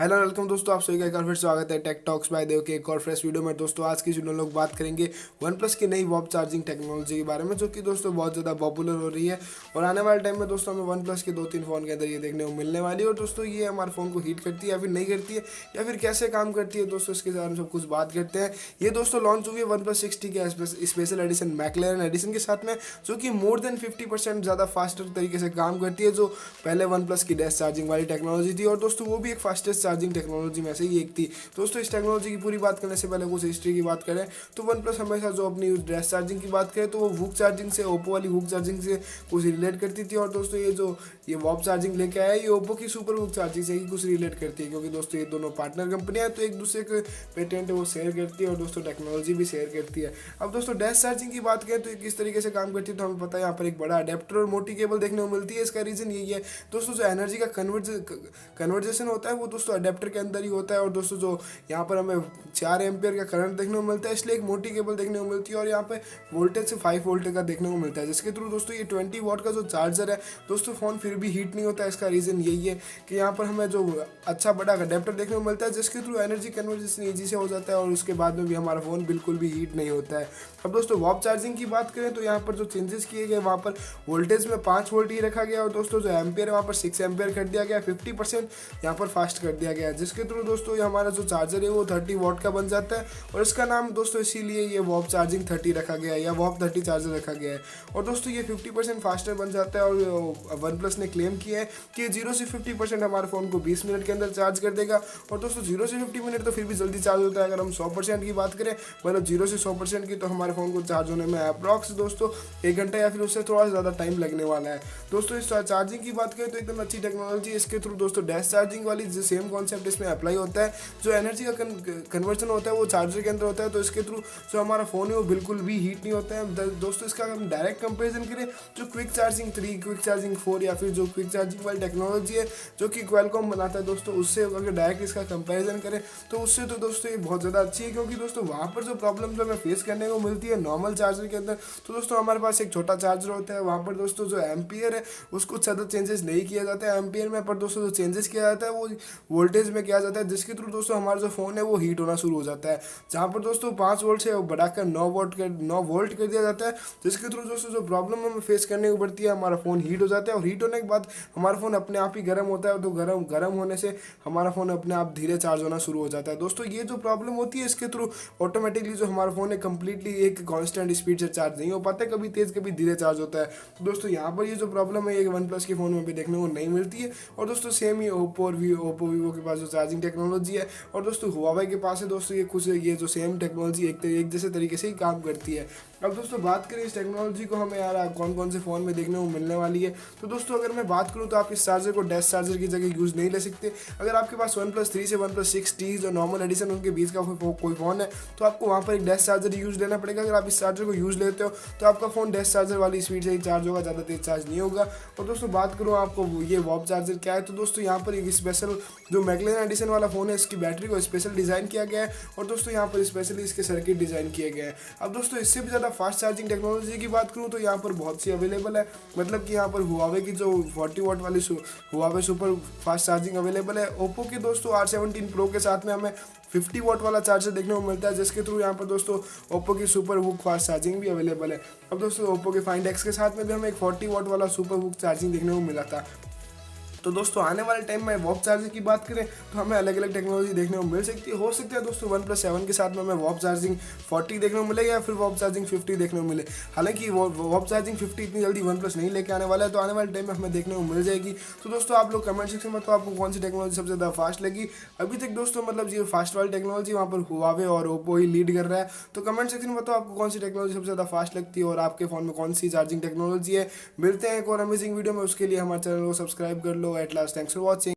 Hello welcome दोस्तों, आप सभी का एक बार फिर स्वागत है टेक टॉक्स बाय देव के एक और फ्रेश वीडियो में। दोस्तों आज की वीडियो में लोग बात करेंगे वन प्लस की नई वॉप चार्जिंग टेक्नोलॉजी के बारे में, जो कि दोस्तों बहुत ज़्यादा पॉपुलर हो रही है। और आने वाले टाइम में दोस्तों हमें वन प्लस के 2-3 फ़ोन के अंदर ये देखने को मिलने वाली है। और दोस्तों ये हमारे फ़ोन को हीट करती है या फिर नहीं करती है, या फिर कैसे काम करती है, दोस्तों इसके बारे में सब कुछ बात करते हैं। ये दोस्तों लॉन्च हुई है वन प्लस 60 के स्पेशल एडिशन मैकलेरन एडिशन के साथ में, जो कि मोर देन 50% ज़्यादा फास्टर तरीके से काम करती है, जो पहले वन प्लस की डैश चार्जिंग वाली टेक्नोलॉजी थी। और दोस्तों वो भी एक फास्टेस्ट चार्जिंग टेक्नोलॉजी में से ही एक थी। दोस्तों इस टेक्नोलॉजी की पूरी बात करने से पहले कुछ हिस्ट्री की बात करें तो वन प्लस हमेशा जो अपनी डैश चार्जिंग की बात करें तो वो वूक चार्जिंग से, ओप्पो वाली वूक चार्जिंग से कुछ रिलेट करती थी। और दोस्तों ये वॉप चार्जिंग लेके आया, ये ओप्पो की सुपर वूक चार्जिंग से ही कुछ रिलेट करती है, क्योंकि दोस्तों ये दोनों पार्टनर कंपनियां हैं, तो एक दूसरे के पेटेंट वो शेयर करती है और दोस्तों टेक्नोलॉजी भी शेयर करती है। अब दोस्तों डैश चार्जिंग की बात करें तो किस तरीके से काम करती है, तो हमें पता है यहाँ पर एक बड़ा अडेप्टर और मोटी केबल देखने को मिलती है। इसका रीजन यही है दोस्तों, जो एनर्जी का कन्वर्जेशन होता है वो दोस्तों अडेप्टर के अंदर ही होता है। और दोस्तों जो यहाँ पर हमें 4 एम्पियर का करंट देखने को मिलता है, इसलिए एक मोटी केबल देखने को मिलती है। और यहाँ पे वोल्टेज से 5 वोल्ट का देखने को मिलता है, जिसके थ्रू दोस्तों ये 20 वॉट का जो चार्जर है दोस्तों, फ़ोन फिर भी हीट नहीं होता है। इसका रीज़न यही है कि यहाँ पर हमें जो अच्छा बड़ा अडेप्टर देखने को मिलता है, जिसके थ्रू एनर्जी कन्वर्जेशन ईजी से हो जाता है और उसके बाद में भी हमारा फ़ोन बिल्कुल भी हीट नहीं होता है। अब दोस्तों वॉप चार्जिंग की बात करें तो यहाँ पर जो चेंजेस किए गए, वहाँ पर वोल्टेज में 5 वोल्ट ही रखा गया और दोस्तों जो एम्पियर है वहाँ पर 6 एम्पियर कर दिया गया, 50% यहाँ पर फास्ट कर दिया गया, जिसके थ्रू दोस्तों ये हमारा जो चार्जर है वो 30 वॉट का बन जाता है। और इसका नाम दोस्तों इसीलिए ये वॉप चार्जिंग 30 रखा गया है, या वॉप 30 चार्जर रखा गया है। और दोस्तों ये 50% फास्टर बन जाता है। और वन प्लस ने क्लेम किया है कि 0 से 50% हमारे फ़ोन को 20 मिनट के अंदर चार्ज कर देगा। और दोस्तों 0 से 50 मिनट तो फिर भी जल्दी चार्ज होता है। अगर हम 100% की बात करें, मतलब 0 से 100% की, तो हमारे फ़ोन को चार्ज होने में अप्रॉक्स दोस्तों 1 घंटा या फिर उससे थोड़ा ज़्यादा टाइम लगने वाला है। दोस्तों इस चार्जिंग की बात करें तो एकदम अच्छी टेक्नोलॉजी, इसके थ्रू दोस्तों डैश चार्जिंग वाली जो सेम कॉन्सेप्ट इसमें अप्लाई होता है। जो एनर्जी का कन्वर्जन होता है वो चार्जर के अंदर होता है, तो इसके थ्रू जो हमारा फ़ोन है वो बिल्कुल भी हीट नहीं होता है। दोस्तों इसका हम डायरेक्ट कंपैरिजन करें, जो क्विक चार्जिंग 3, क्विक चार्जिंग 4 या फिर जो क्विक चार्जिंग वाली टेक्नोलॉजी है जो कि क्वालकॉम बनाता है दोस्तों, उससे अगर डायरेक्ट इसका कंपैरिजन करें तो उससे तो दोस्तों ये बहुत ज़्यादा अच्छी है। क्योंकि दोस्तों वहाँ पर जो प्रॉब्लम्स हमें फेस करने को मिलती है नॉर्मल चार्जर के अंदर, तो दोस्तों हमारे पास एक छोटा चार्जर होता है, वहाँ पर दोस्तों जो एम्पियर है उसको ज़्यादा चेंजेस नहीं किया जाता है एम्पियर में, पर दोस्तों जो चेंजेस किया जाता है वो वोल्टेज में किया जाता है, जिसके थ्रू दोस्तों हमारा जो फ़ोन है वो हीट होना शुरू हो जाता है। जहाँ पर दोस्तों 5 वोल्ट से बढ़ाकर 9 वोल्ट कर दिया जाता है, जिसके थ्रू दोस्तों जो प्रॉब्लम हमें फेस करने को पड़ती है, हमारा फ़ोन हीट हो जाता है। और हीट होने के बाद हमारा फ़ोन अपने आप ही गर्म होता है, तो गर्म होने से हमारा फ़ोन अपने आप धीरे चार्ज होना शुरू हो जाता है। दोस्तों ये जो प्रॉब्लम होती है, इसके थ्रू ऑटोमेटिकली जो हमारा फ़ोन है कंप्लीटली एक कांस्टेंट स्पीड से चार्ज नहीं हो पाता है, कभी तेज़ कभी धीरे चार्ज होता है। तो दोस्तों यहाँ पर ये जो प्रॉब्लम है, ये वन प्लस के फ़ोन में भी देखने को नहीं मिलती है। और दोस्तों सेम ही ओप्पो वीवो के पास जो चार्जिंग टेक्नोलॉजी है, और दोस्तों हुआवे के पास है दोस्तों ये जो सेम टेक्नोलॉजी एक जैसे तरीके से ही काम करती है। अब दोस्तों बात करें इस टेक्नोलॉजी को हमें यार कौन कौन से फ़ोन में देखने को मिलने वाली है, तो दोस्तों अगर मैं बात करूँ तो आप इस चार्जर को डैश चार्जर की जगह यूज़ नहीं ले सकते। अगर आपके पास वन प्लस 3 से वन प्लस 6T जो नॉर्मल एडिशन उनके बीच का कोई फ़ोन है, तो आपको वहाँ पर एक डैश चार्जर यूज़ लेना पड़ेगा। अगर आप इस चार्जर को यूज़ लेते हो तो आपका फ़ोन डैश चार्जर वाली स्पीड से ही चार्ज होगा, ज़्यादा तेज चार्ज नहीं होगा। और दोस्तों बात करूँ आपको ये वॉप चार्जर क्या है, तो दोस्तों यहाँ पर एक स्पेशल जो मैकलेरन एडिशन वाला फ़ोन है, इसकी बैटरी को स्पेशल डिज़ाइन किया गया है। और दोस्तों यहाँ पर स्पेशली इसके सर्किट डिज़ाइन किए गए हैं। अब दोस्तों इससे भी ज़्यादा फास्ट चार्जिंग टेक्नोलॉजी की बात करूँ तो यहाँ पर बहुत सी अवेलेबल है। मतलब कि यहाँ पर हुआवे की जो 40 वॉट वाली Huawei super fast charging available है। ओप्पो के दोस्तों R17 प्रो के साथ में हमें 50 वॉट वाला चार्जर देखने को मिलता है, जिसके थ्रू यहाँ पर दोस्तों ओप्पो की सुपर वूक फास्ट चार्जिंग भी अवेलेबल है। अब दोस्तों ओप्पो के फाइंड एक्स के साथ में भी हमें एक 40 वॉट वाला सुपर वूक चार्जिंग देखने को मिला था। तो दोस्तों आने वाले टाइम में वॉप चार्जर की बात करें तो हमें अलग अलग टेक्नोलॉजी देखने को मिल सकती है। हो सकता है दोस्तों वन प्लस 7 के साथ में हमें वॉप चार्जिंग 40 देखने को मिलेगा, या फिर वॉप चार्जिंग 50 देखने को मिले। हालांकि वॉप चार्जिंग 50 इतनी जल्दी वन प्लस नहीं लेके आने वाला है, तो आने वाले टाइम में हमें देखने को मिल जाएगी। तो दोस्तों आप लोग कमेंट सेक्शन में तो आपको कौन सी टेक्नोलॉजी सबसे ज़्यादा फास्ट लगी। अभी तक दोस्तों मतलब ये फास्ट वाली टेक्नोलॉजी वहाँ पर हुआवे और ओप्पो ही लीड कर रहा है। तो कमेंट सेक्शन में तो आपको कौन सी टेक्नोलॉजी सबसे ज़्यादा फास्ट लगती है और आपके फ़ोन में कौन सी चार्जिंग टेक्नोलॉजी है। मिलते हैं एक और अमेजिंग वीडियो में, उसके लिए हमारे चैनल को सब्सक्राइब कर लो। At last thanks for watching.